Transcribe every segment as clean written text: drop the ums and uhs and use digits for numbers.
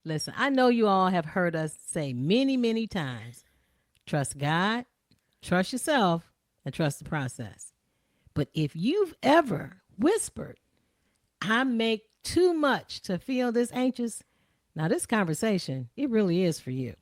Listen, I know you all have heard us say many, many times trust God, trust yourself, and trust the process. But if you've ever whispered, I make too much to feel this anxious, now this conversation, it really is for you.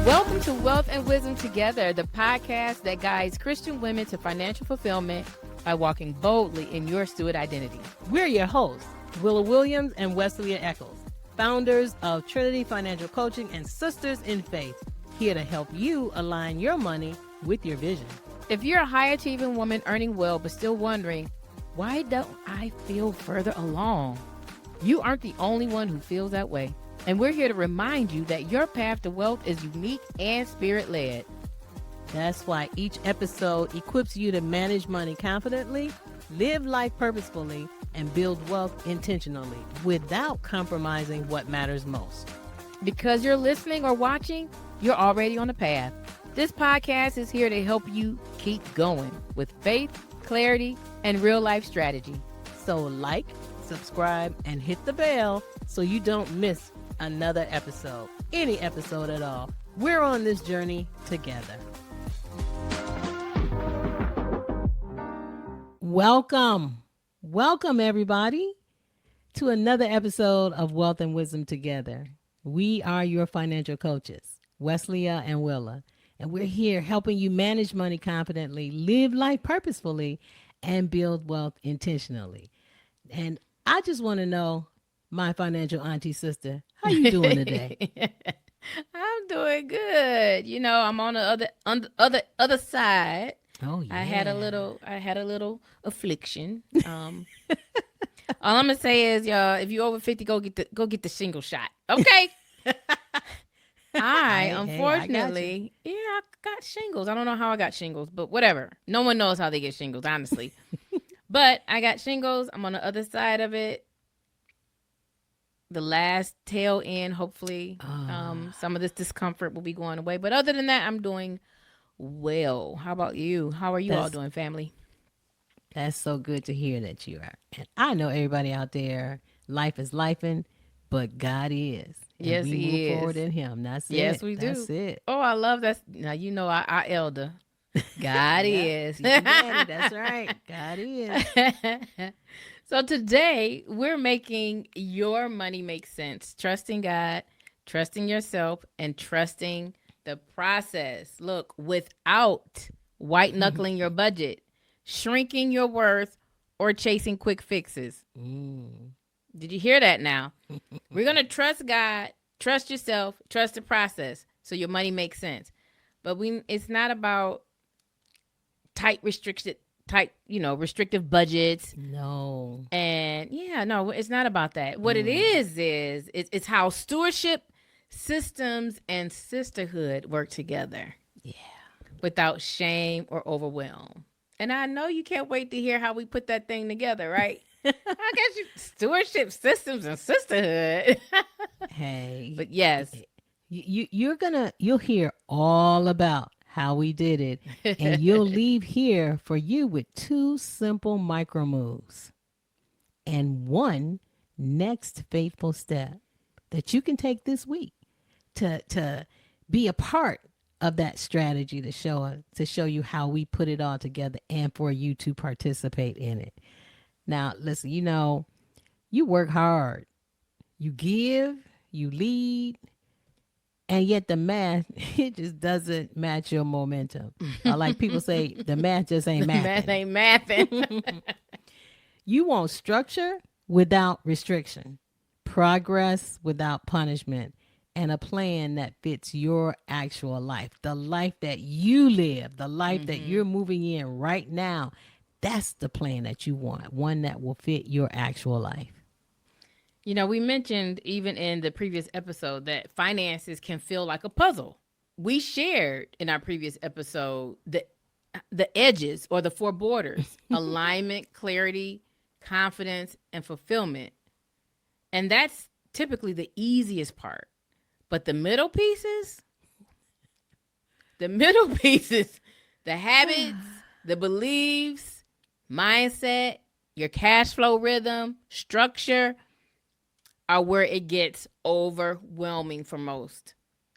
Welcome to Wealth and Wisdom Together, the podcast that guides Christian women to financial fulfillment by walking boldly in your steward identity. We're your hosts, Willa Williams and Wesley Eccles, founders of Trinity Financial Coaching and Sisters in Faith, here to help you align your money with your vision. If you're a high achieving woman earning well but still wondering, why don't I feel further along? You aren't the only one who feels that way. And we're here to remind you that your path to wealth is unique and spirit-led. That's why each episode equips you to manage money confidently, live life purposefully, and build wealth intentionally without compromising what matters most. Because you're listening or watching, you're already on the path. This podcast is here to help you keep going with faith, clarity, and real-life strategy. So like, subscribe, and hit the bell so you don't miss another episode, any episode at all. We're on this journey together. Welcome everybody to another episode of Wealth and Wisdom Together. We are your financial coaches, Wesleya and Willa, and we're here helping you manage money confidently, live life purposefully, and build wealth intentionally. And I just want to know, my financial auntie sister, how you doing today? I'm doing good. You know, I'm on the other side. Oh yeah. I had a little affliction. All I'm gonna say is, y'all, if you over 50, go get the shingle shot. Okay. Unfortunately, I got shingles. I don't know how I got shingles, but whatever. No one knows how they get shingles, honestly. But I got shingles. I'm on the other side of it. The last tail end, hopefully, some of this discomfort will be going away. But other than that, I'm doing well. How about you? How are you all doing, family? That's so good to hear that you are. And I know everybody out there, life is lifing, but God is. And yes, we He move is. forward in Him. That's it. Yes, we do. That's it. Oh, I love that. Now, you know, our elder. God is. Daddy, that's right. God is. So today we're making your money make sense. Trusting God, trusting yourself, and trusting the process. Look, without white knuckling your budget, shrinking your worth, or chasing quick fixes. Did you hear that now? We're going to trust God, trust yourself, trust the process so your money makes sense. But it's not about restrictive budgets. No. And no, it's not about that. What it is it's how stewardship, systems, and sisterhood work together. Yeah. Without shame or overwhelm. And I know you can't wait to hear how we put that thing together, right? I guess stewardship, systems, and sisterhood. Hey. But yes. You'll hear all about how we did it, and you'll leave here for you with 2 simple micro moves and 1 next faithful step that you can take this week to be a part of that strategy to show you how we put it all together and for you to participate in it. Now, listen, you work hard, you give, you lead, and yet the math, it just doesn't match your momentum. Like people say, the math just ain't mathing. Math ain't mathing. You want structure without restriction, progress without punishment, and a plan that fits your actual life. The life that you live, the life that you're moving in right now. That's the plan that you want, one that will fit your actual life. You know, we mentioned even in the previous episode that finances can feel like a puzzle. We shared in our previous episode the edges or the 4 borders, alignment, clarity, confidence, and fulfillment. And that's typically the easiest part. But the middle pieces, The middle pieces, the habits, the beliefs, mindset, your cash flow rhythm, structure are where it gets overwhelming for most.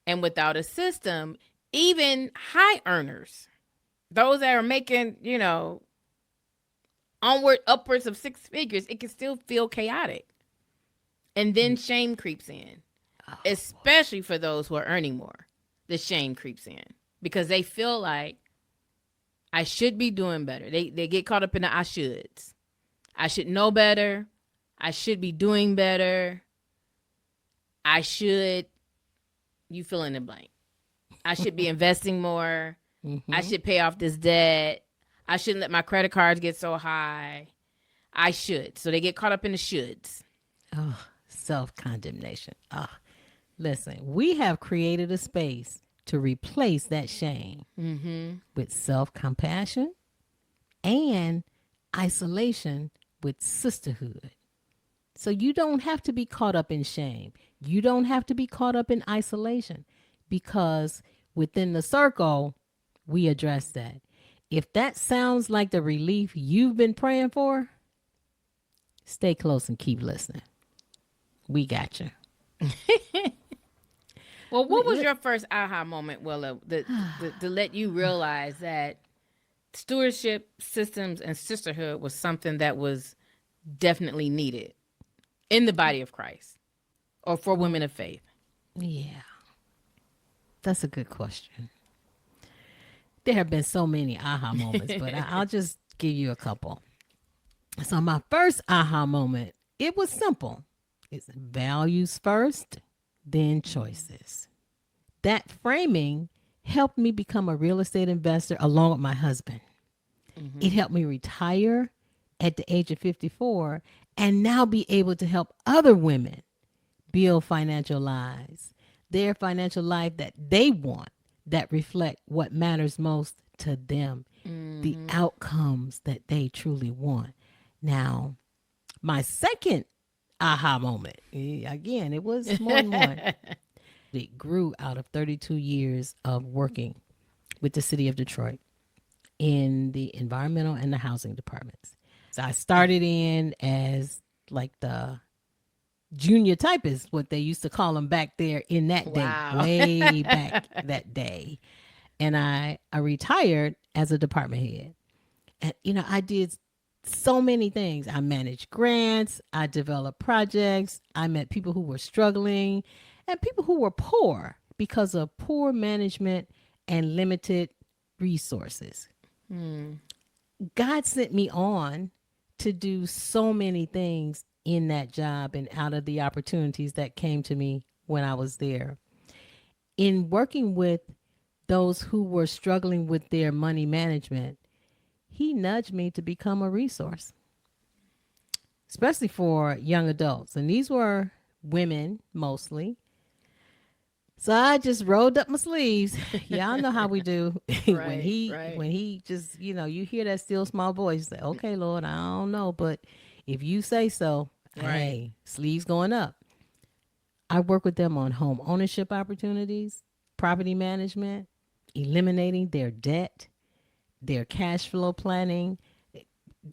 And without a system, even high earners, those that are making, upwards of six figures, it can still feel chaotic. And then shame creeps in, especially for those who are earning more. The shame creeps in because they feel like I should be doing better. They get caught up in the I shoulds. I should know better. I should be doing better. I should, you fill in the blank. I should be investing more. I should pay off this debt. I shouldn't let my credit cards get so high. I should. So they get caught up in the shoulds. Oh, self-condemnation. Oh, listen, we have created a space to replace that shame with self-compassion and isolation with sisterhood. So you don't have to be caught up in shame. You don't have to be caught up in isolation because within the circle, we address that. If that sounds like the relief you've been praying for, stay close and keep listening. We got you. Well, what was your first aha moment, Willa, to let you realize that stewardship, systems, and sisterhood was something that was definitely needed in the body of Christ or for women of faith? Yeah, that's a good question. There have been so many aha moments, but I'll just give you a couple. So my first aha moment, it was simple. It's values first, then choices. That framing helped me become a real estate investor along with my husband. It helped me retire at the age of 54 and now be able to help other women build financial lives, their financial life that they want, that reflect what matters most to them, the outcomes that they truly want. Now, my second aha moment, again, it was more than one. It grew out of 32 years of working with the city of Detroit in the environmental and the housing departments. So I started in as like the junior typist, what they used to call them back there in that day, way back that day. And I retired as a department head. And, I did so many things. I managed grants, I developed projects, I met people who were struggling and people who were poor because of poor management and limited resources. God sent me on to do so many things in that job and out of the opportunities that came to me when I was there. In working with those who were struggling with their money management, he nudged me to become a resource, especially for young adults. And these were women mostly. So I just rolled up my sleeves. Y'all know how we do. when he just, you hear that still small voice, say, okay, Lord, I don't know, but if you say so, hey, sleeves going up. I work with them on home ownership opportunities, property management, eliminating their debt, their cash flow planning.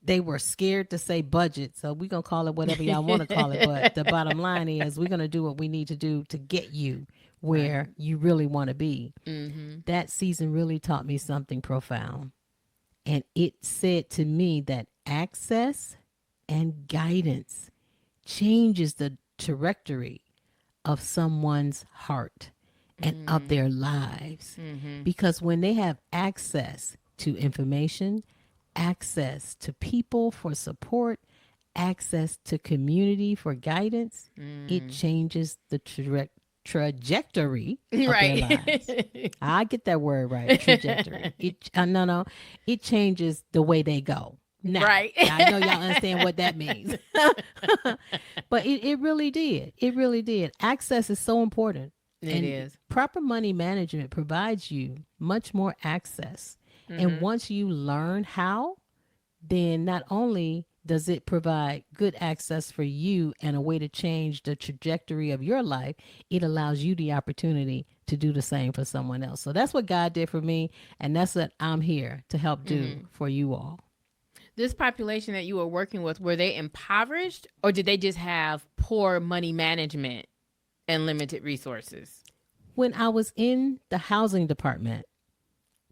They were scared to say budget, so we're going to call it whatever y'all want to call it. But the bottom line is we're going to do what we need to do to get you where you really want to be. That season really taught me something profound. And it said to me that access and guidance changes the trajectory of someone's heart and of their lives. Because when they have access to information, access to people for support, access to community for guidance, it changes the trajectory of their lives. I get that word right, trajectory. It changes the way they go. Now, I know y'all understand what that means. But it really did. It really did. Access is so important. It is. Proper money management provides you much more access. And once you learn how, then not only does it provide good access for you and a way to change the trajectory of your life, it allows you the opportunity to do the same for someone else. So that's what God did for me, and that's what I'm here to help do for you all. This population that you were working with, were they impoverished or did they just have poor money management and limited resources? When I was in the housing department,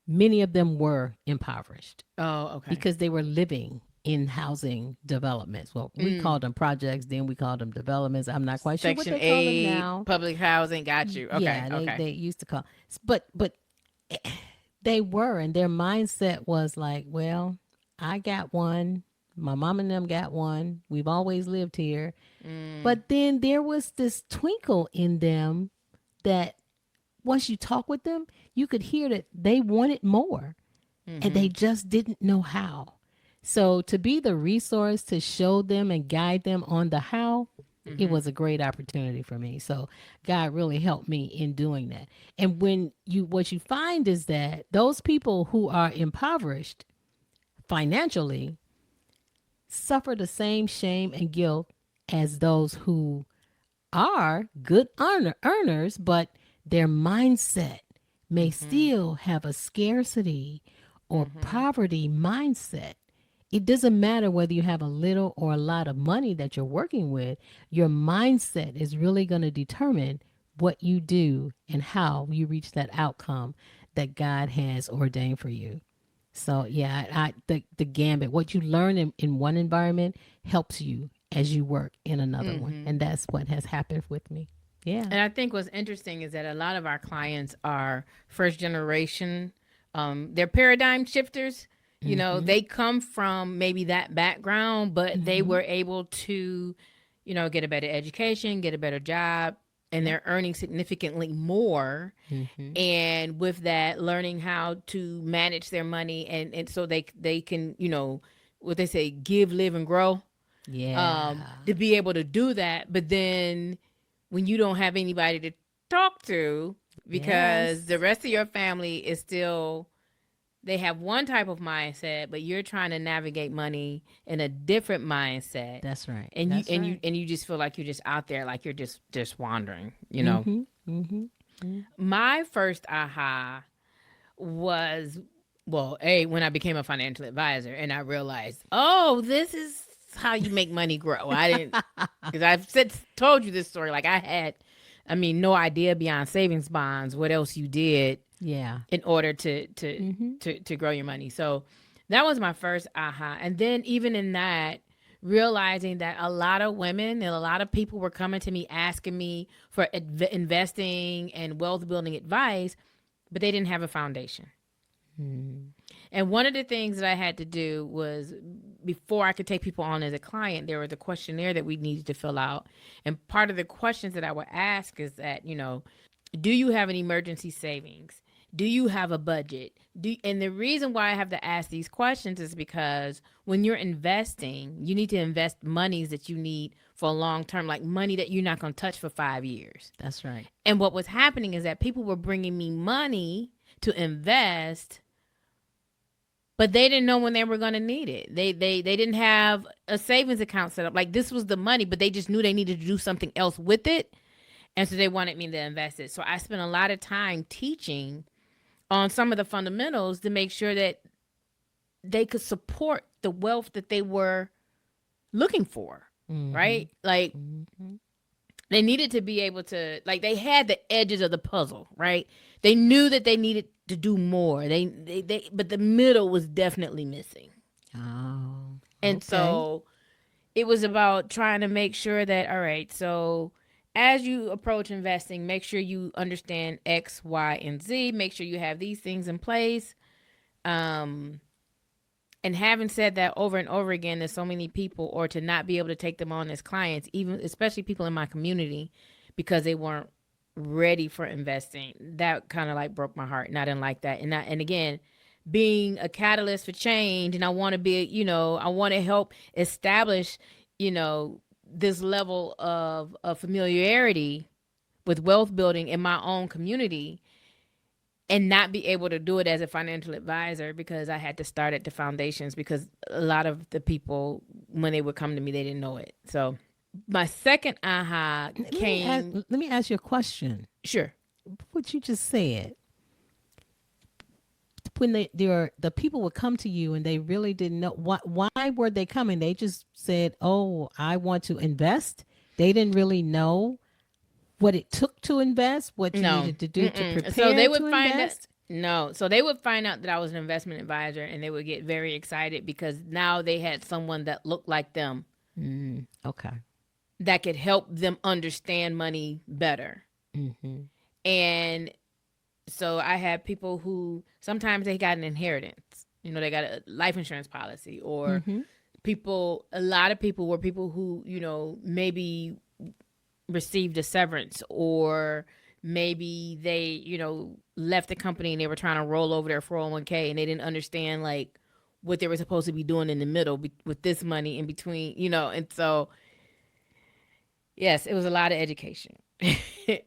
many of them were impoverished Oh, okay. because they were living in housing developments. Well, we called them projects, then we called them developments. I'm not quite sure what Section they call them 8, now. public housing. Got you. Okay. Yeah, Okay. they used to call, but they were, and their mindset was like, well, I got one. My mom and them got one. We've always lived here. But then there was this twinkle in them that once you talk with them, you could hear that they wanted more and they just didn't know how. So to be the resource to show them and guide them on the how, it was a great opportunity for me. So God really helped me in doing that. And when you what you find is that those people who are impoverished financially suffer the same shame and guilt as those who are good earners, but their mindset may still have a scarcity or poverty mindset. It doesn't matter whether you have a little or a lot of money that you're working with, your mindset is really going to determine what you do and how you reach that outcome that God has ordained for you. So yeah, the gambit, what you learn in one environment helps you as you work in another one. And that's what has happened with me. Yeah. And I think what's interesting is that a lot of our clients are first generation. They're paradigm shifters. You know, they come from maybe that background, but they were able to, get a better education, get a better job, and they're earning significantly more. And with that, learning how to manage their money and so they can, what they say, give, live, and grow. Yeah. To be able to do that. But then when you don't have anybody to talk to because Yes. the rest of your family is still, they have one type of mindset, but you're trying to navigate money in a different mindset. That's right. And That's you right. and you just feel like you're just out there, like you're just wandering. Mm-hmm. Mm-hmm. My first aha was, well, when I became a financial advisor and I realized, oh, this is how you make money grow. I didn't, because told you this story. Like no idea beyond savings bonds what else you did Yeah. in order to grow your money. So that was my first aha. And then even in that, realizing that a lot of women and a lot of people were coming to me asking me for investing and wealth building advice, but they didn't have a foundation. And one of the things that I had to do was, before I could take people on as a client, there was a questionnaire that we needed to fill out. And part of the questions that I would ask is that, do you have an emergency savings? Do you have a budget? And the reason why I have to ask these questions is because when you're investing, you need to invest monies that you need for a long term, like money that you're not going to touch for 5 years. That's right. And what was happening is that people were bringing me money to invest, but they didn't know when they were going to need it. They didn't have a savings account set up. Like, this was the money, but they just knew they needed to do something else with it. And so they wanted me to invest it. So I spent a lot of time teaching on some of the fundamentals to make sure that they could support the wealth that they were looking for, right? Like, they needed to be able to, like, they had the edges of the puzzle, right? They knew that they needed to do more. But the middle was definitely missing. Oh. And Okay. so it was about trying to make sure that, all right, so as you approach investing, make sure you understand X, Y, and Z. Make sure you have these things in place. And having said that over and over again, there's so many people, or to not be able to take them on as clients, even especially people in my community, because they weren't ready for investing. That kind of like broke my heart, and I didn't like that. And again, being a catalyst for change, and I want to be, I want to help establish, this level of familiarity with wealth building in my own community, and not be able to do it as a financial advisor because I had to start at the foundations, because a lot of the people, when they would come to me, they didn't know it. So my second aha came. Let me ask you a question. Sure. what you just said. When the people would come to you and they really didn't know why were they coming. They just said, oh, I want to invest. They didn't really know what it took to invest, what you No. needed to do to Mm-mm. So prepare they would to find that. invest. No. So they would find out that I was an investment advisor and they would get very excited because now they had someone that looked like them Okay. that could help them understand money better. Mm-hmm. And so I had people who sometimes they got an inheritance. You know, they got a life insurance policy, or Mm-hmm. people, a lot of people were people who, maybe received a severance, or maybe they, left the company and they were trying to roll over their 401k and they didn't understand like what they were supposed to be doing in the middle with this money in between, and so yes, it was a lot of education. There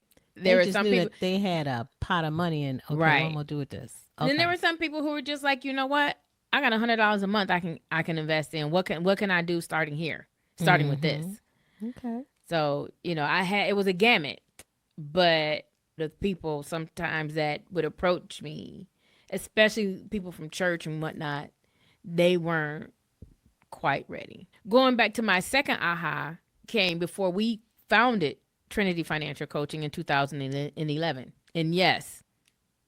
They were just some knew people, that they had a pot of money and okay, what I'm right. gonna do with this? And then there Okay. were some people who were just like, you know what? I got $100 a month I can invest in. What can I do starting with Mm-hmm. this? Okay. So, it was a gamut, but the people sometimes that would approach me, especially people from church and whatnot, they weren't quite ready. Going back to my second aha came before we founded Trinity Financial Coaching in 2011. And yes,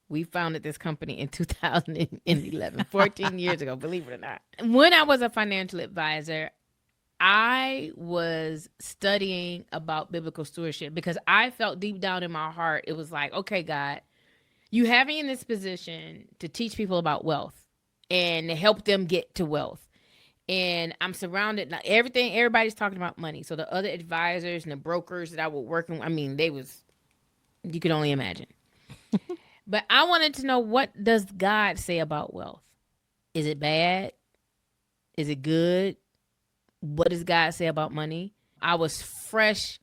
we founded this company in 2011, 14 years ago, believe it or not. When I was a financial advisor, I was studying about biblical stewardship because I felt deep down in my heart, it was like, okay, God, you have me in this position to teach people about wealth and to help them get to wealth. And I'm surrounded, now everybody's talking about money. So the other advisors and the brokers that I was working, I mean, you could only imagine. But I wanted to know, what does God say about wealth? Is it bad? Is it good? What does God say about money? I was fresh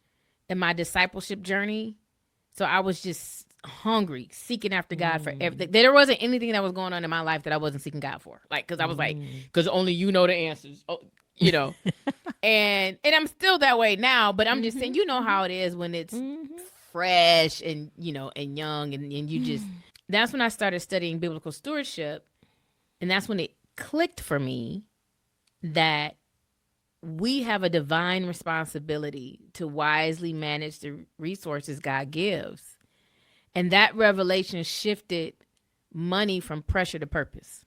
in my discipleship journey. So I was just hungry, seeking after God for everything. There wasn't anything that was going on in my life that I wasn't seeking God for. Like, because I was like, because only you know the answers. Oh, you know. And I'm still that way now, but I'm just saying, you know how it is when it's fresh and, and young, and you just, that's when I started studying biblical stewardship. And that's when it clicked for me that we have a divine responsibility to wisely manage the resources God gives. And that revelation shifted money from pressure to purpose.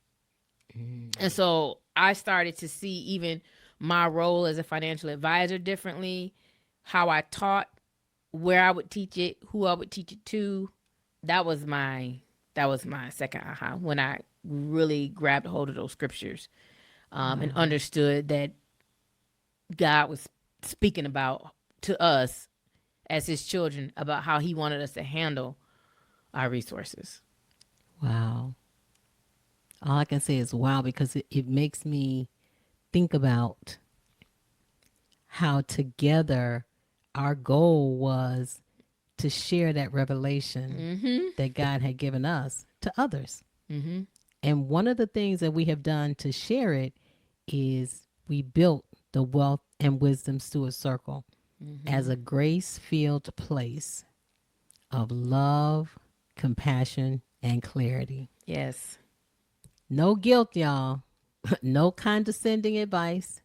And so I started to see even my role as a financial advisor differently, how I taught, where I would teach it, who I would teach it to. That was my second aha, when I really grabbed hold of those scriptures, and understood that God was speaking about to us as his children about how he wanted us to handle our resources. Wow. All I can say is wow, because it makes me think about how together our goal was to share that revelation that God had given us to others. And one of the things that we have done to share it is we built the Wealth and Wisdom Steward Circle as a grace-filled place of love, compassion, and clarity. Yes. No guilt, y'all. No condescending advice.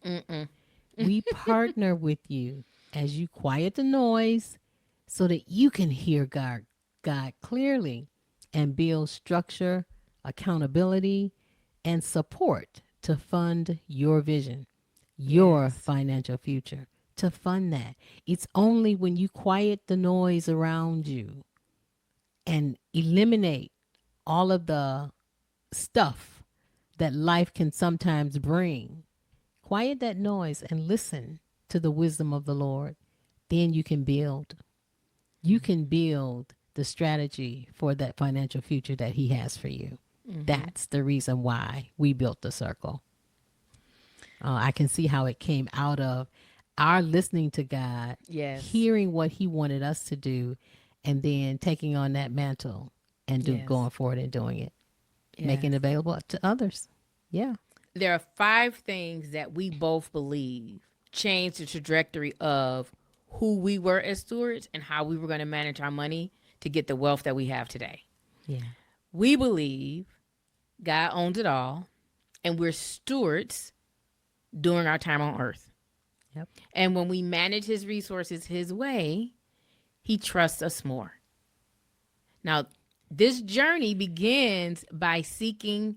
We partner with you as you quiet the noise so that you can hear God clearly and build structure, accountability, and support to fund your vision, your Yes. financial future. To fund that, it's only when you quiet the noise around you and eliminate all of the stuff that life can sometimes bring. Quiet that noise and listen to the wisdom of the Lord. Then you can build. You can build the strategy for that financial future that He has for you. That's the reason why we built the circle. I can see how it came out of our listening to God, Yes. hearing what He wanted us to do, and then taking on that mantle and Yes. going forward and doing it, making it Yes. available to others. Yeah. There are 5 things that we both believe changed the trajectory of who we were as stewards and how we were going to manage our money to get the wealth that we have today. Yeah. We believe God owns it all, and we're stewards during our time on earth. Yep. And when we manage his resources his way, he trusts us more. Now, this journey begins by seeking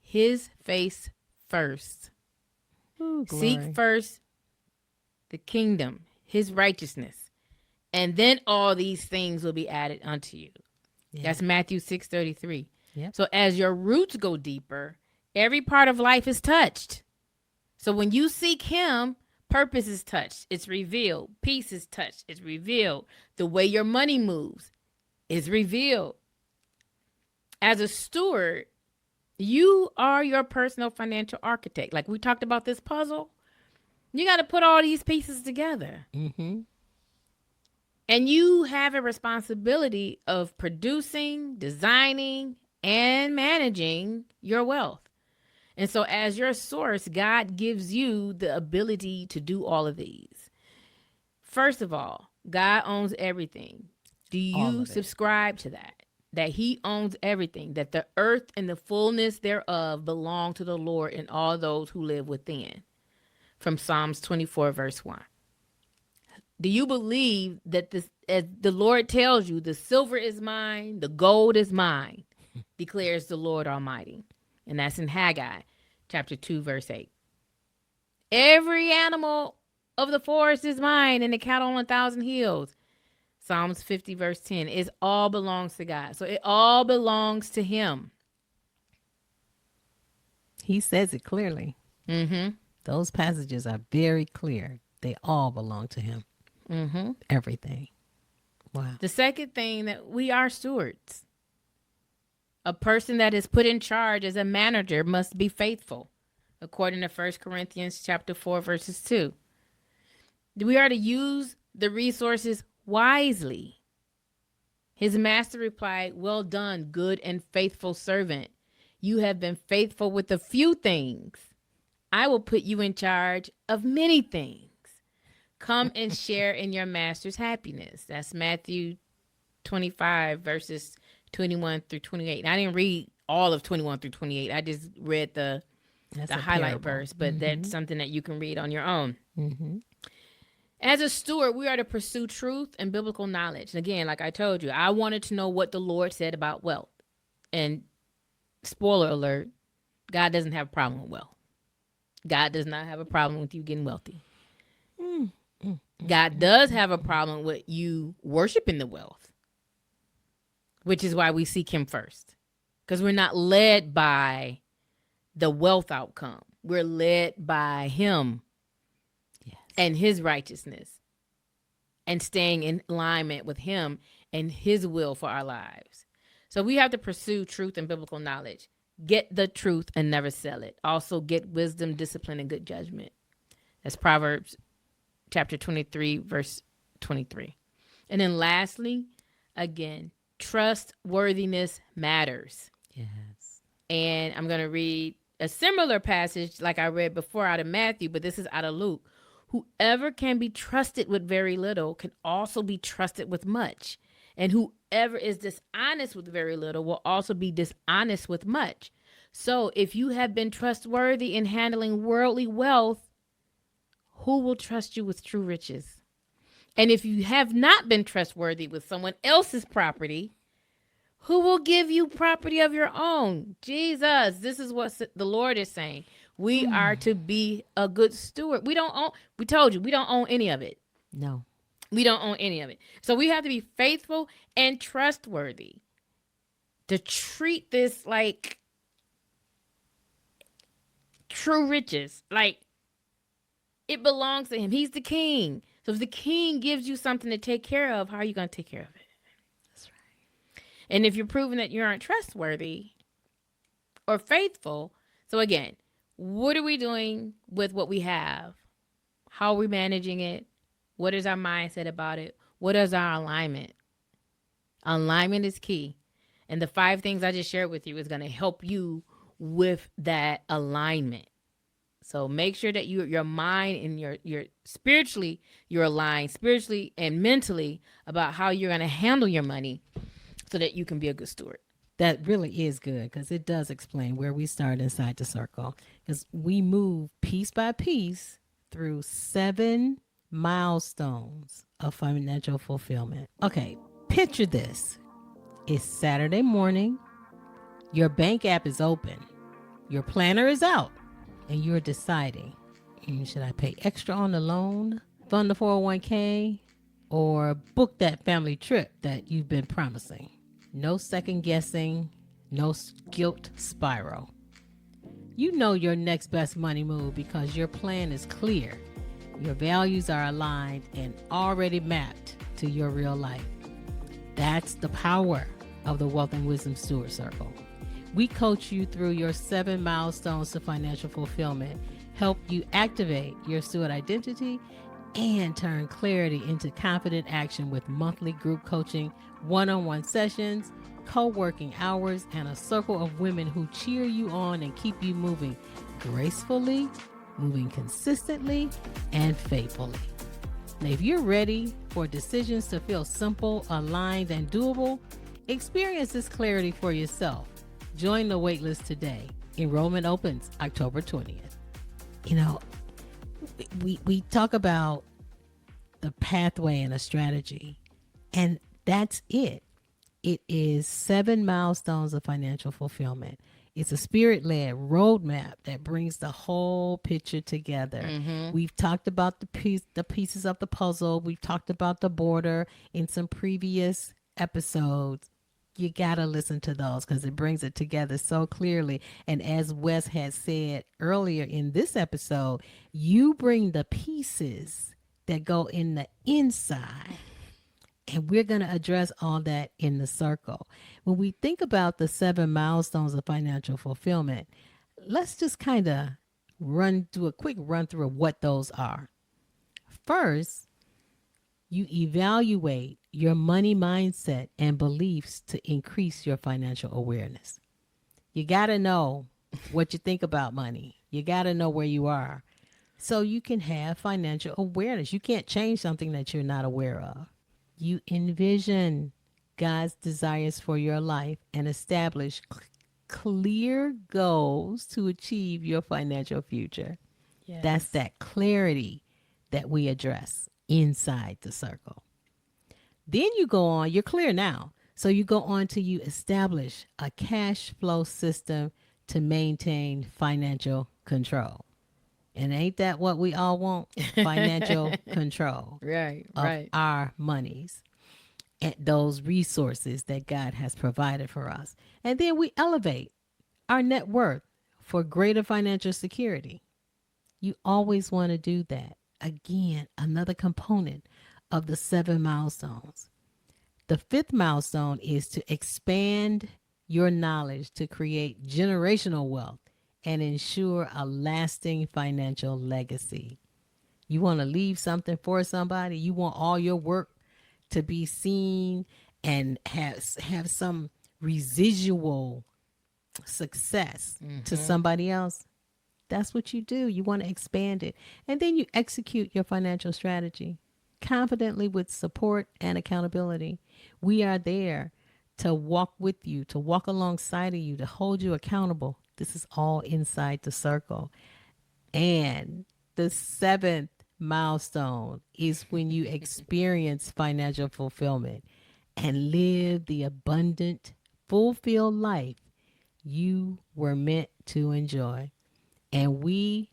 his face first. Ooh, Seek glory. first the kingdom, his righteousness, and then all these things will be added unto you. Yeah. That's Matthew 6:33. Yep. So as your roots go deeper, every part of life is touched. So when you seek him, purpose is touched. It's revealed. Peace is touched. It's revealed. The way your money moves is revealed. As a steward, you are your personal financial architect. Like we talked about this puzzle. You got to put all these pieces together. Mm-hmm. And you have a responsibility of producing, designing, and managing your wealth. And so, as your source, God gives you the ability to do all of these. First of all, God owns everything. Do All you of it. subscribe to that? That he owns everything, that the earth and the fullness thereof belong to the Lord and all those who live within. From Psalms 24, verse 1. Do you believe that this, as the Lord tells you, the silver is mine, the gold is mine, declares the Lord Almighty? And that's in Haggai, chapter 2, verse 8. Every animal of the forest is mine, and the cattle on 1,000 hills. Psalms 50, verse 10. It all belongs to God. So it all belongs to him. He says it clearly. Mm-hmm. Those passages are very clear. They all belong to him. Mm-hmm. Everything. Wow. The second thing, that we are stewards. A person that is put in charge as a manager must be faithful, according to 1 Corinthians chapter 4, verses 2. We are to use the resources wisely. His master replied, "Well done, good and faithful servant. You have been faithful with a few things. I will put you in charge of many things. Come and share in your master's happiness." That's Matthew 25, verses 21 through 28. And I didn't read all of 21 through 28. I just read the That's a highlight parable. verse, but that's something that you can read on your own. Mm-hmm. As a steward, we are to pursue truth and biblical knowledge. And again, like I told you, I wanted to know what the Lord said about wealth. And spoiler alert, God doesn't have a problem with wealth. God does not have a problem with you getting wealthy. God does have a problem with you worshiping the wealth, which is why we seek him first. Because we're not led by the wealth outcome. We're led by him. Yes. And his righteousness, and staying in alignment with him and his will for our lives. So we have to pursue truth and biblical knowledge. Get the truth and never sell it. Also get wisdom, discipline, and good judgment. That's Proverbs chapter 23, verse 23. And then lastly, again, trustworthiness matters. Yes. And I'm going to read a similar passage like I read before out of Matthew, but this is out of Luke. Whoever can be trusted with very little can also be trusted with much. And whoever is dishonest with very little will also be dishonest with much. So if you have been trustworthy in handling worldly wealth, who will trust you with true riches? And if you have not been trustworthy with someone else's property, who will give you property of your own? Jesus, this is what the Lord is saying. We are to be a good steward. We told you, we don't own any of it. No. We don't own any of it. So we have to be faithful and trustworthy to treat this like true riches. Like it belongs to him. He's the king. So if the king gives you something to take care of, how are you going to take care of it? That's right. And if you're proving that you aren't trustworthy or faithful, so again, what are we doing with what we have? How are we managing it? What is our mindset about it? What is our alignment? Alignment is key. And the 5 things I just shared with you is going to help you with that alignment. So make sure that your mind and your spiritually you're aligned spiritually and mentally about how you're going to handle your money so that you can be a good steward. That really is good because it does explain where we start inside the circle. Because we move piece by piece through 7 milestones of financial fulfillment. Okay, picture this. It's Saturday morning. Your bank app is open. Your planner is out. And you're deciding, should I pay extra on the loan, fund the 401k, or book that family trip that you've been promising? No second guessing, no guilt spiral. You know your next best money move because your plan is clear. Your values are aligned and already mapped to your real life. That's the power of the Wealth and Wisdom Steward Circle. We coach you through your 7 milestones to financial fulfillment, help you activate your steward identity, and turn clarity into confident action with monthly group coaching, one-on-one sessions, co-working hours, and a circle of women who cheer you on and keep you moving gracefully, moving consistently, and faithfully. Now, if you're ready for decisions to feel simple, aligned, and doable, experience this clarity for yourself. Join the waitlist today. Enrollment opens October 20th. You know, we talk about the pathway and a strategy, and that's it. It is 7 milestones of financial fulfillment. It's a spirit-led roadmap that brings the whole picture together. We've talked about the pieces of the puzzle. We've talked about the border in some previous episodes. You got to listen to those because it brings it together so clearly. And as Wes had said earlier in this episode, you bring the pieces that go in the inside. And we're going to address all that in the circle. When we think about the 7 milestones of financial fulfillment, let's just kind of do a quick run through of what those are. First, you evaluate your money mindset and beliefs to increase your financial awareness. You got to know what you think about money. You got to know where you are so you can have financial awareness. You can't change something that you're not aware of. You envision God's desires for your life and establish clear goals to achieve your financial future. Yes. That's that clarity that we address inside the circle. Then you go on, you're clear now. So you go on to you establish a cash flow system to maintain financial control. And ain't that what we all want? Financial control Right, of right. our monies and those resources that God has provided for us. And then we elevate our net worth for greater financial security. You always want to do that. Again, another component of the 7 milestones. The 5th milestone is to expand your knowledge to create generational wealth and ensure a lasting financial legacy. You want to leave something for somebody. You want all your work to be seen and have some residual success to somebody else. That's what you do. You want to expand it. And then you execute your financial strategy confidently with support and accountability. We are there to walk with you, to walk alongside of you, to hold you accountable. This is all inside the circle. And the 7th milestone is when you experience financial fulfillment and live the abundant, fulfilled life you were meant to enjoy. And we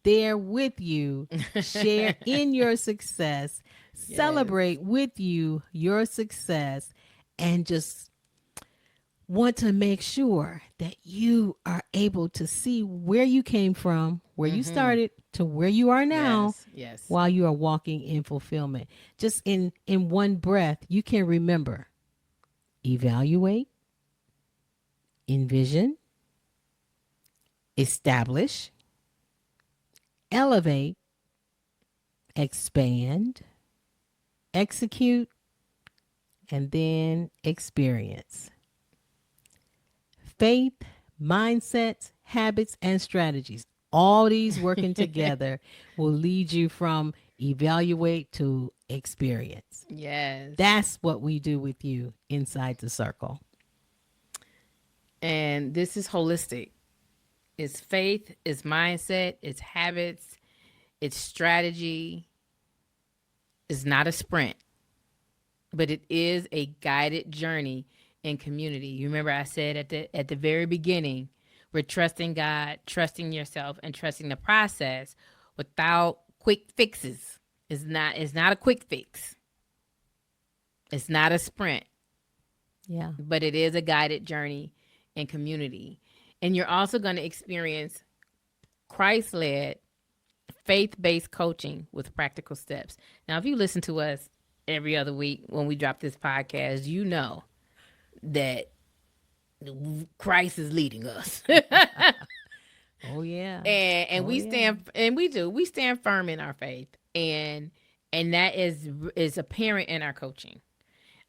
there with you, share in your success, celebrate with you your success, and just want to make sure that you are able to see where you came from, where you started to where you are now, Yes. while you are walking in fulfillment. Just in one breath, you can remember, evaluate, envision, establish, elevate, expand, execute, and then experience. Faith, mindsets, habits, and strategies. All these working together will lead you from evaluate to experience. Yes. That's what we do with you inside the circle. And this is holistic. It's faith, it's mindset, it's habits, it's strategy. It's not a sprint, but it is a guided journey in community. You remember I said at the very beginning, we're trusting God, trusting yourself, and trusting the process without quick fixes. It's not a quick fix. It's not a sprint, Yeah. but it is a guided journey in community. And you're also going to experience Christ-led, faith-based coaching with practical steps. Now, if you listen to us every other week when we drop this podcast, you know that Christ is leading us. Oh yeah. and Oh we yeah. stand and we stand firm in our faith, and that is apparent in our coaching.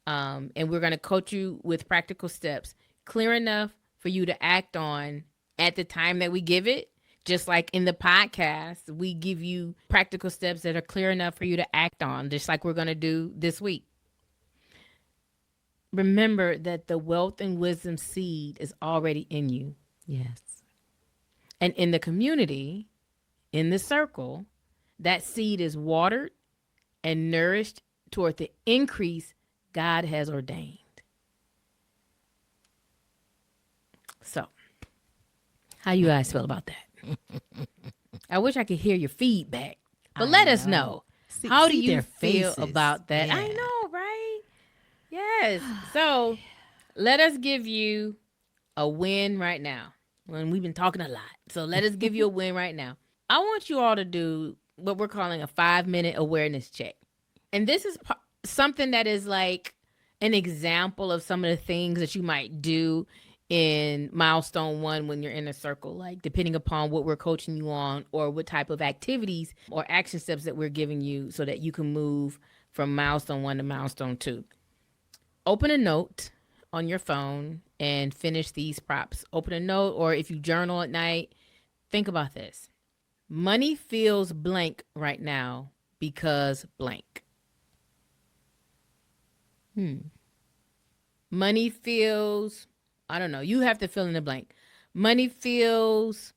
And we're going to coach you with practical steps clear enough for you to act on at the time that we give it. Just like in the podcast, we give you practical steps that are clear enough for you to act on, just like we're going to do this week. Remember that the wealth and wisdom seed is already in you. Yes. And in the community, in the circle, that seed is watered and nourished toward the increase God has ordained. So, how you guys feel about that? I wish I could hear your feedback, but let us know. How do See you their feel faces. about that? Yeah. I know, right? Yes. So let us give you a win right now. When we've been talking a lot. So let us give you a win right now. I want you all to do what we're calling a 5-minute awareness check. And this is something that is like an example of some of the things that you might do in milestone 1 when you're in a circle, like depending upon what we're coaching you on or what type of activities or action steps that we're giving you so that you can move from milestone 1 to milestone 2. Open a note on your phone and finish these props. Open a note, or if you journal at night, think about this. Money feels blank right now because blank. Money feels, I don't know, you have to fill in the blank. Money feels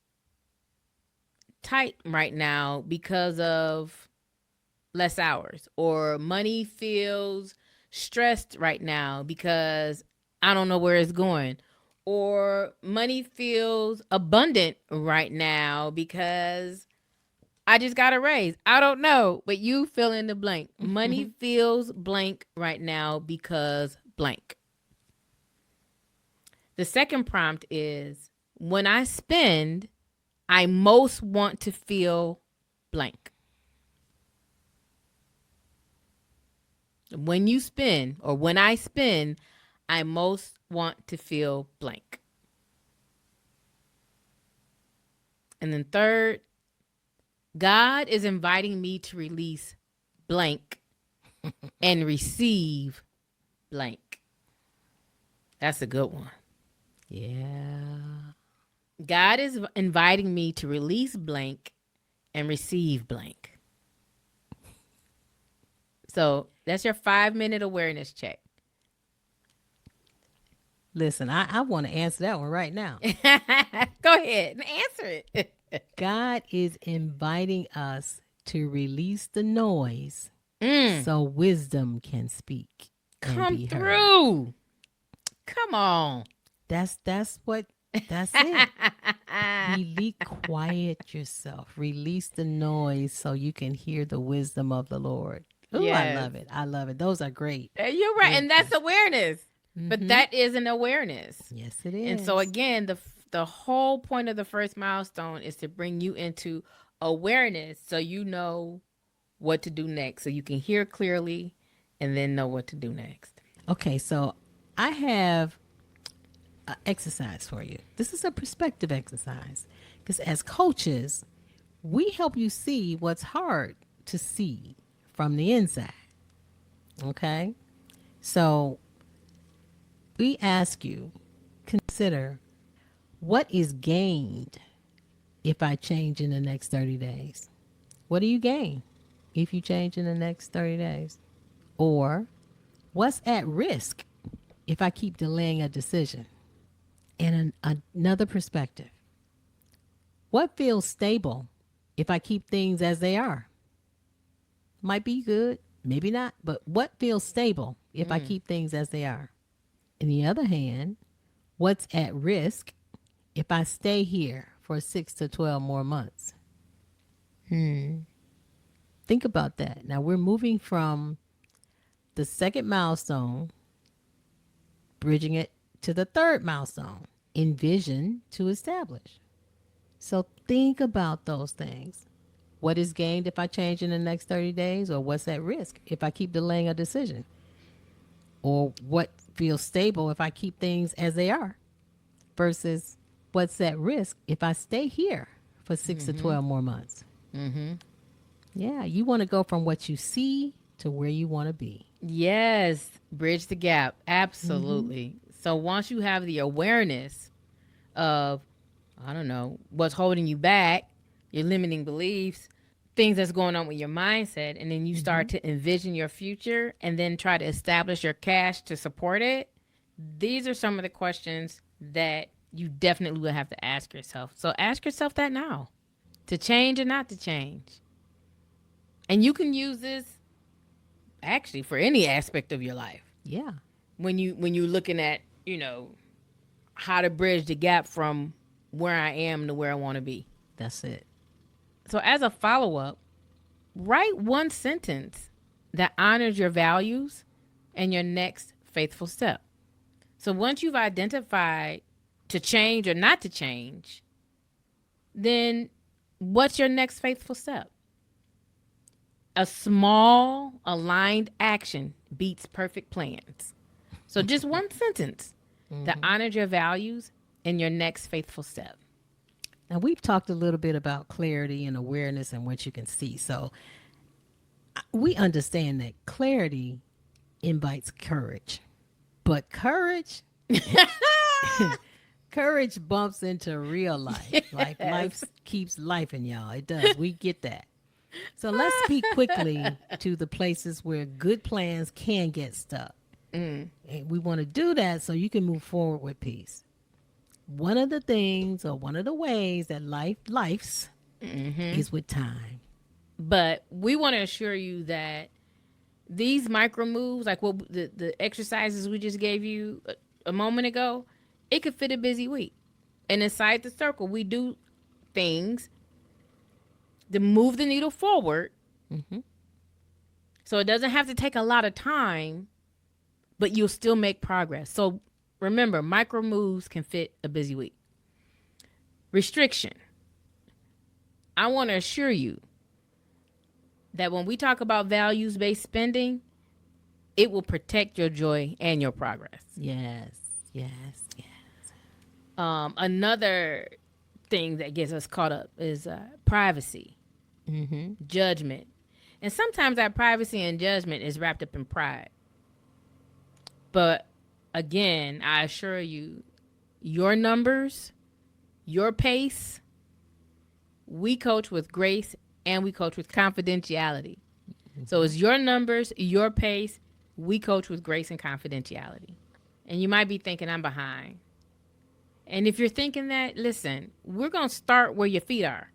tight right now because of less hours, or money feels stressed right now because I don't know where it's going, or money feels abundant right now because I just got a raise. I don't know, but you fill in the blank. Money feels blank right now because blank. The second prompt is when I spend, I most want to feel blank. When you spend, or when I spend, I most want to feel blank. And then third, God is inviting me to release blank and receive blank. That's a good one. Yeah. God is inviting me to release blank and receive blank. So that's your 5-minute awareness check. Listen, I want to answer that one right now. Go ahead and answer it. God is inviting us to release the noise Mm, so wisdom can speak and come be heard. through. Come on. That's it. Really quiet yourself. Release the noise so you can hear the wisdom of the Lord. Ooh, Yes. I love it. I love it. Those are great. You're right. And that's awareness. But Mhm. that is an awareness. Yes, it is. And so again, the whole point of the first milestone is to bring you into awareness so you know what to do next. So you can hear clearly and then know what to do next. Okay, so I have an exercise for you. This is a perspective exercise because as coaches, we help you see what's hard to see from the inside. Okay? So we ask you consider what is gained if I change in the next 30 days? What do you gain if you change in the next 30 days? Or what's at risk if I keep delaying a decision? And another perspective, what feels stable if I keep things as they are? Might be good, maybe not, but what feels stable if I keep things as they are? On the other hand, what's at risk if I stay here for 6 to 12 more months? Think about that. Now we're moving from the second milestone, bridging it to the third milestone, envision to establish. So think about those things. What is gained if I change in the next 30 days? Or what's at risk if I keep delaying a decision? Or what feels stable if I keep things as they are? Versus what's at risk if I stay here for 6 to 12 more months? Yeah, you want to go from what you see to where you want to be. Yes, bridge the gap. Absolutely. So once you have the awareness of, I don't know, what's holding you back, your limiting beliefs, things that's going on with your mindset, and then you start to envision your future and then try to establish your cash to support it, these are some of the questions that you definitely will have to ask yourself. So ask yourself that now, to change or not to change. And you can use this actually for any aspect of your life. Yeah. When you're looking at, how to bridge the gap from where I am to where I want to be. That's it. So as a follow-up, write one sentence that honors your values and your next faithful step. So once you've identified to change or not to change, then what's your next faithful step? A small aligned action beats perfect plans. So just one sentence that honors your values and your next faithful step. Now, we've talked a little bit about clarity and awareness and what you can see. So we understand that clarity invites courage. But courage, courage bumps into real life. Yes. Like life keeps life in y'all. It does. We get that. So let's speak quickly to the places where good plans can get stuck. And we want to do that so you can move forward with peace. One of the things or one of the ways that life's is with time. But we want to assure you that these micro moves, like what the exercises we just gave you a moment ago, it could fit a busy week. And inside the circle, we do things to move the needle forward. So it doesn't have to take a lot of time, but you'll still make progress. So remember, micro moves can fit a busy week. Restriction. I want to assure you that when we talk about values-based spending, it will protect your joy and your progress. Yes. Another thing that gets us caught up is privacy, judgment. And sometimes that privacy and judgment is wrapped up in pride. But again, I assure you, your numbers, your pace, we coach with grace and we coach with confidentiality. So it's your numbers, your pace, we coach with grace and confidentiality. And you might be thinking, I'm behind. And if you're thinking that, listen, we're going to start where your feet are.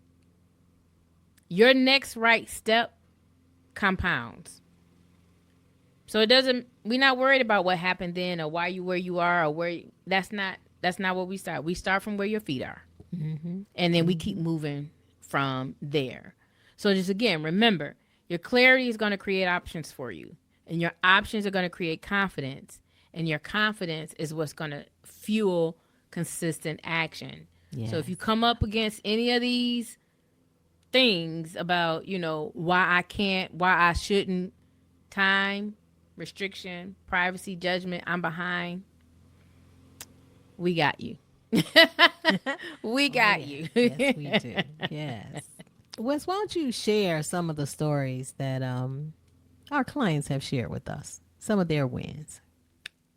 Your next right step compounds. So we're not worried about what happened then or why you where you are or that's not what we start. We start from where your feet are. And then we keep moving from there. So just again, remember, your clarity is going to create options for you. And your options are going to create confidence. And your confidence is what's going to fuel consistent action. Yes. So if you come up against any of these things about, why I can't, why I shouldn't, time, restriction, privacy, judgment, I'm behind, we got you. We got you. Yes, we do. Yes. Wes, why don't you share some of the stories that our clients have shared with us, some of their wins?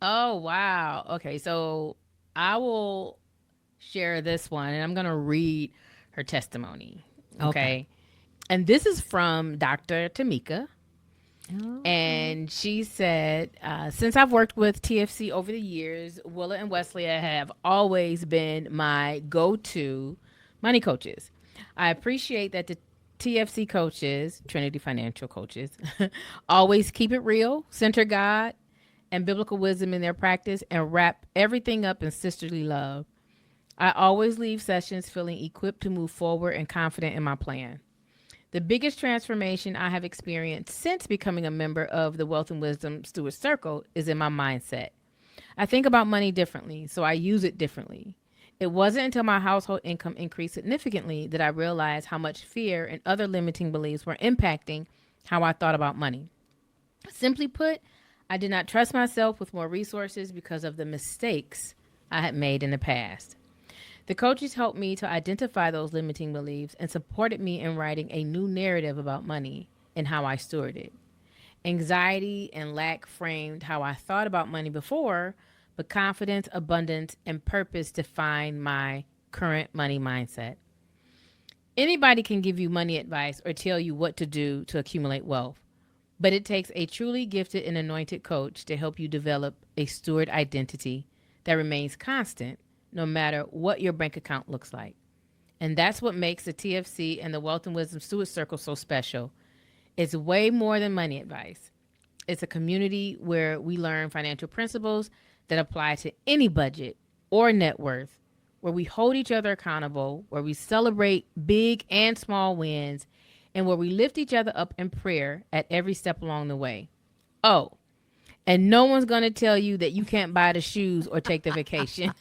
Oh, wow. Okay, so I will share this one, and I'm going to read her testimony. Okay. Okay. And this is from Dr. Tamika. Okay. And she said, since I've worked with TFC over the years, Willa and Wesley have always been my go to money coaches. I appreciate that the TFC coaches, Trinity Financial coaches, always keep it real, center God and biblical wisdom in their practice, and wrap everything up in sisterly love. I always leave sessions feeling equipped to move forward and confident in my plan. The biggest transformation I have experienced since becoming a member of the Wealth and Wisdom Steward Circle is in my mindset. I think about money differently, so I use it differently. It wasn't until my household income increased significantly that I realized how much fear and other limiting beliefs were impacting how I thought about money. Simply put, I did not trust myself with more resources because of the mistakes I had made in the past. The coaches helped me to identify those limiting beliefs and supported me in writing a new narrative about money and how I steward it. Anxiety and lack framed how I thought about money before, but confidence, abundance, and purpose define my current money mindset. Anybody can give you money advice or tell you what to do to accumulate wealth, but it takes a truly gifted and anointed coach to help you develop a steward identity that remains constant no matter what your bank account looks like. And that's what makes the TFC and the Wealth and Wisdom Steward Circle so special. It's way more than money advice. It's a community where we learn financial principles that apply to any budget or net worth, where we hold each other accountable, where we celebrate big and small wins, and where we lift each other up in prayer at every step along the way. Oh, and no one's going to tell you that you can't buy the shoes or take the vacation.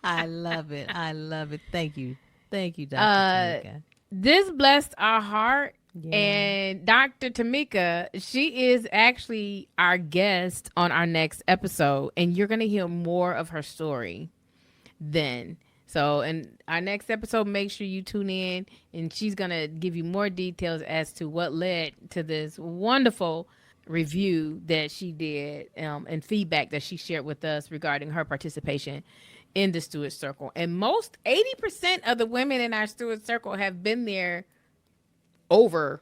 I love it. I love it. Thank you. Thank you, Dr. Uh, Tamika. this blessed our heart. Yeah. And Dr. Tamika, she is actually our guest on our next episode. And you're going to hear more of her story then. So, in our next episode, make sure you tune in. And she's going to give you more details as to what led to this wonderful review that she did and feedback that she shared with us regarding her participation in the Steward Circle. And most 80% of the women in our Steward Circle have been there over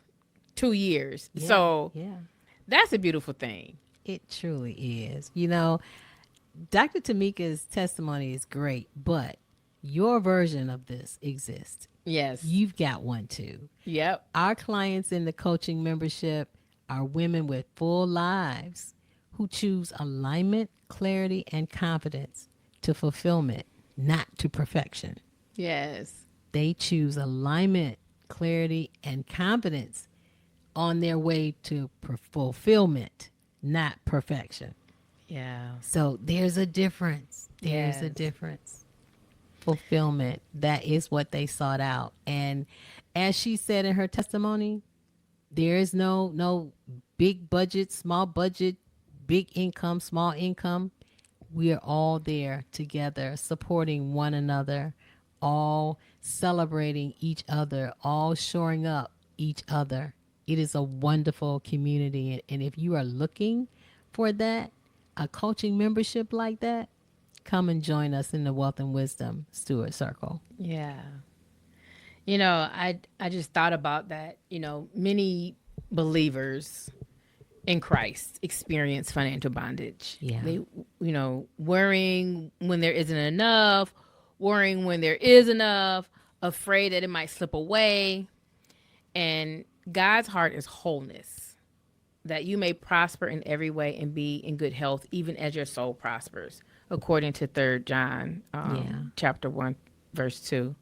2 years. Yeah. So Yeah. that's a beautiful thing. It truly is. You know, Dr. Tamika's testimony is great, but your version of this exists. Yes. You've got one too. Yep. Our clients in the coaching membership are women with full lives who choose alignment, clarity, and confidence to fulfillment, not to perfection. Yes. They choose alignment, clarity, and confidence on their way to fulfillment, not perfection. Yeah. So there's a difference. There's a Yes. difference. Fulfillment, that is what they sought out. And as she said in her testimony, there is no big budget, small budget, big income, small income. We are all there together, supporting one another, all celebrating each other, all shoring up each other. It is a wonderful community. And if you are looking for that, a coaching membership like that, come and join us in the Wealth and Wisdom Steward Circle. Yeah. You know, I just thought about that. You know, many believers in Christ experience financial bondage. Yeah. They, you know, worrying when there isn't enough, worrying when there is enough, afraid that it might slip away. And God's heart is wholeness, that you may prosper in every way and be in good health, even as your soul prospers, according to 3 John chapter 1, verse 2.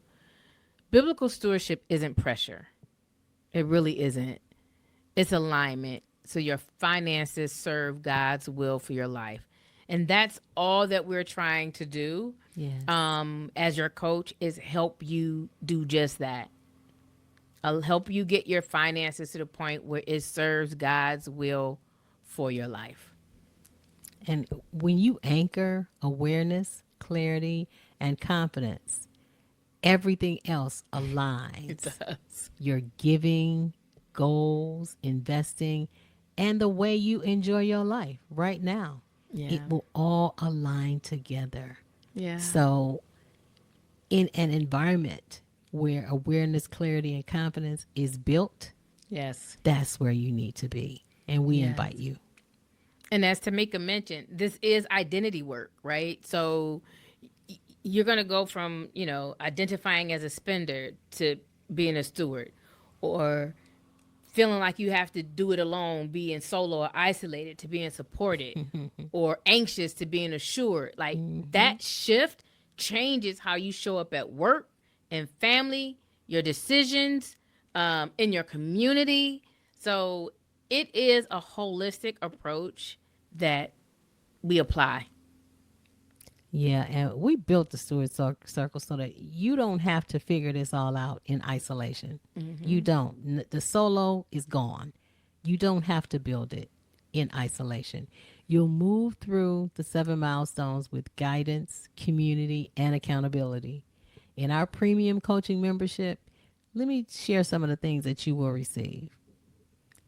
Biblical stewardship isn't pressure. It really isn't. It's alignment. So your finances serve God's will for your life. And that's all that we're trying to do Yes. as your coach, is help you do just that. I'll help you get your finances to the point where it serves God's will for your life. And when you anchor awareness, clarity, and confidence, everything else aligns. It does. Your giving, goals, investing, and the way you enjoy your life right now. Yeah. It will all align together. Yeah. So, in an environment where awareness, clarity, and confidence is built, Yes. that's where you need to be. And we Yes. invite you. And as Tamika mentioned, this is identity work, right? So you're going to go from, identifying as a spender to being a steward, or feeling like you have to do it alone, being solo or isolated to being supported, or anxious to being assured. Like that shift changes how you show up at work and family, your decisions, in your community. So it is a holistic approach that we apply. Yeah, and we built the Circle so that you don't have to figure this all out in isolation. You don't. The solo is gone. You don't have to build it in isolation. You'll move through the 7 milestones with guidance, community, and accountability. In our premium coaching membership, let me share some of the things that you will receive.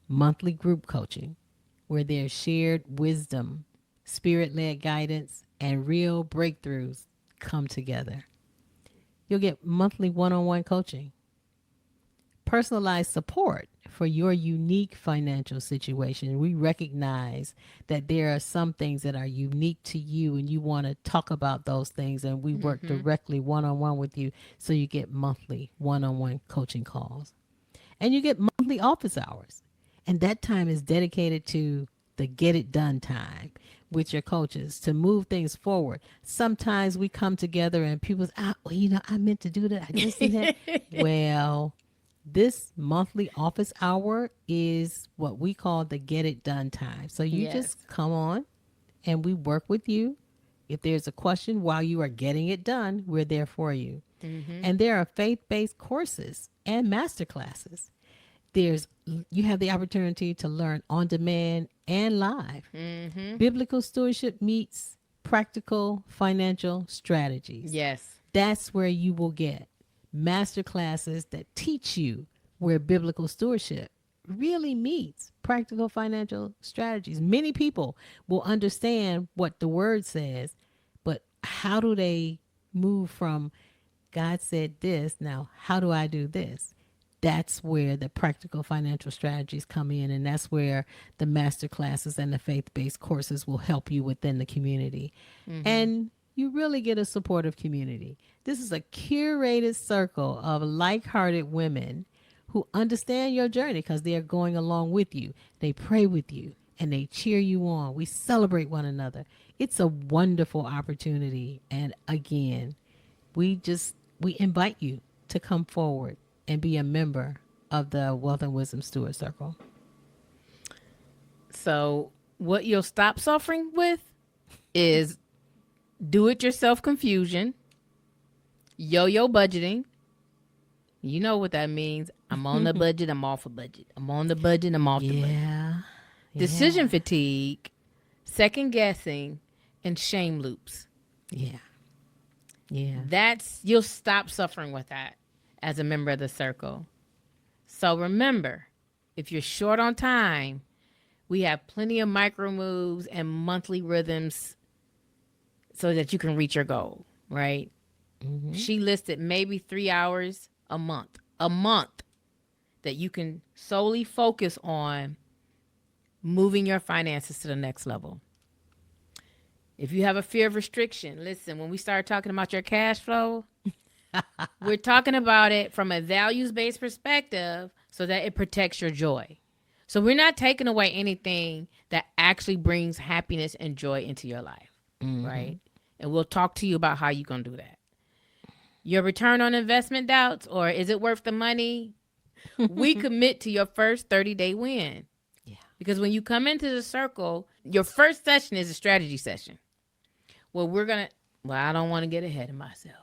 Monthly group coaching, where there's shared wisdom, spirit led guidance, and real breakthroughs come together. You'll get monthly one on one coaching, personalized support for your unique financial situation. We recognize that there are some things that are unique to you, and you want to talk about those things, and we work directly one on one with you. So you get monthly one on one coaching calls, and you get monthly office hours. And that time is dedicated to the get it done time with your coaches to move things forward. Sometimes we come together and people say, I meant to do that. I just did that. Well, this monthly office hour is what we call the get it done time. So you Yes. just come on and we work with you. If there's a question while you are getting it done, we're there for you. And there are faith-based courses and master classes. There's You have the opportunity to learn on demand and live. Biblical stewardship meets practical financial strategies. Yes. That's where you will get master classes that teach you where biblical stewardship really meets practical financial strategies. Many people will understand what the word says, but how do they move from God said this, now how do I do this? That's where the practical financial strategies come in, and that's where the master classes and the faith-based courses will help you within the community. And you really get a supportive community. This is a curated circle of like-hearted women who understand your journey because they are going along with you. They pray with you and they cheer you on. We celebrate one another. It's a wonderful opportunity. And again, we invite you to come forward and be a member of the Wealth and Wisdom Steward Circle. So what you'll stop suffering with is do it yourself confusion, yo-yo budgeting. You know what that means. I'm on the budget, I'm off a budget. I'm on the budget, I'm off the budget. Yeah. Decision fatigue, second guessing, and shame loops. Yeah. Yeah. You'll stop suffering with that as a member of the circle. So remember, if you're short on time, we have plenty of micro moves and monthly rhythms so that you can reach your goal, right? She listed maybe 3 hours a month that you can solely focus on moving your finances to the next level. If you have a fear of restriction, listen, when we start talking about your cash flow, we're talking about it from a values-based perspective so that it protects your joy. So we're not taking away anything that actually brings happiness and joy into your life, right? And we'll talk to you about how you're going to do that. Your return on investment doubts, or is it worth the money? We commit to your first 30-day win. Yeah. Because when you come into the circle, your first session is a strategy session. Well, I don't want to get ahead of myself,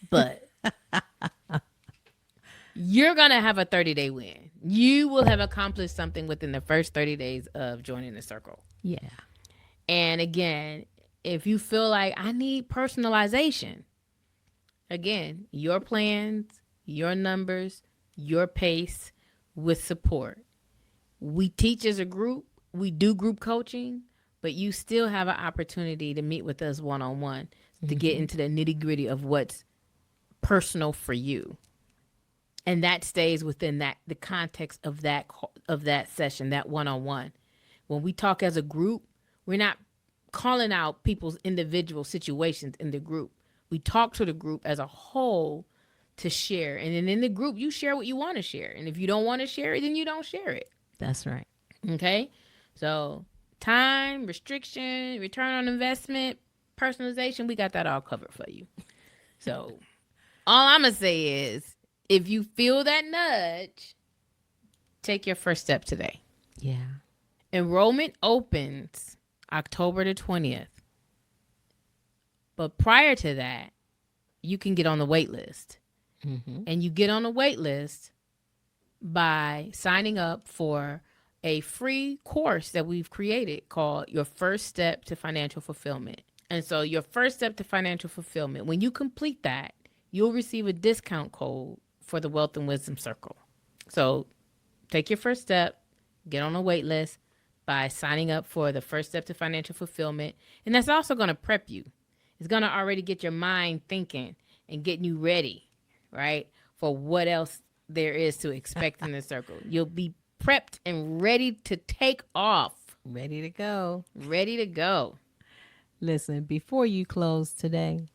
but you're going to have a 30-day win. You will have accomplished something within the first 30 days of joining the circle. Yeah. And again, if you feel like I need personalization, again, your plans, your numbers, your pace with support. We teach as a group, we do group coaching, but you still have an opportunity to meet with us one-on-one to get into the nitty-gritty of what's personal for you. And that stays within the context of that session, that one-on-one. When we talk as a group, we're not calling out people's individual situations in the group. We talk to the group as a whole to share. And then in the group, you share what you want to share. And if you don't want to share it, then you don't share it. That's right. Okay? So time, restriction, return on investment, personalization, we got that all covered for you. So all I'm going to say is, if you feel that nudge, take your first step today. Yeah. Enrollment opens October the 20th. But prior to that, you can get on the wait list. Mm-hmm. And you get on the wait list by signing up for a free course that we've created called Your First Step to Financial Fulfillment. And so your first step to financial fulfillment, when you complete that, you'll receive a discount code for the Wealth and Wisdom Circle. So take your first step, get on a wait list by signing up for the First Step to Financial Fulfillment. And that's also going to prep you. It's going to already get your mind thinking and getting you ready, right, for what else there is to expect in the circle. You'll be prepped and ready to take off. Ready to go. Ready to go. Listen, before you close today,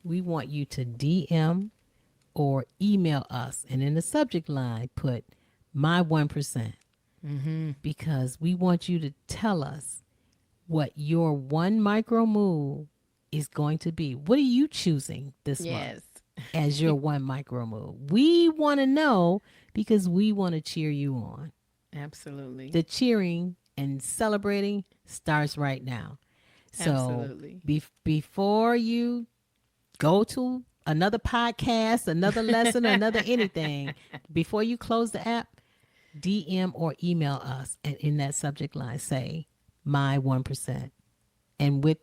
we want you to DM or email us. And in the subject line, put my 1%. Mm-hmm. Because we want you to tell us what your one micro move is going to be. What are you choosing this month as your one micro move? We want to know because we want to cheer you on. Absolutely. The cheering and celebrating starts right now. So Absolutely. Before you go to another podcast, another lesson, another anything, before you close the app, DM or email us, and in that subject line say my 1%, and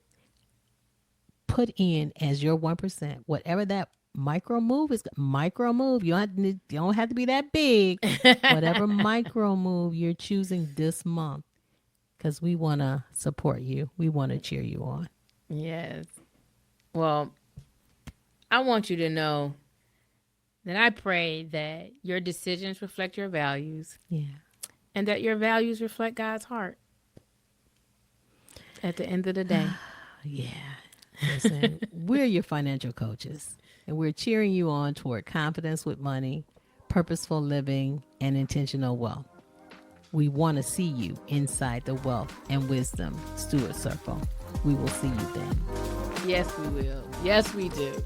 put in as your 1% whatever that micro move is. Micro move, you don't have to be that big. Whatever micro move you're choosing this month, because we want to support you, we want to cheer you on. Yes. Well, I want you to know that I pray that your decisions reflect your values. Yeah. And that your values reflect God's heart at the end of the day. Yeah. Listen, we're your financial coaches, and we're cheering you on toward confidence with money, purposeful living, and intentional wealth. We want to see you inside the Wealth and Wisdom Steward Circle. We will see you then. Yes, we will. Yes, we do.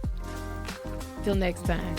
Till next time.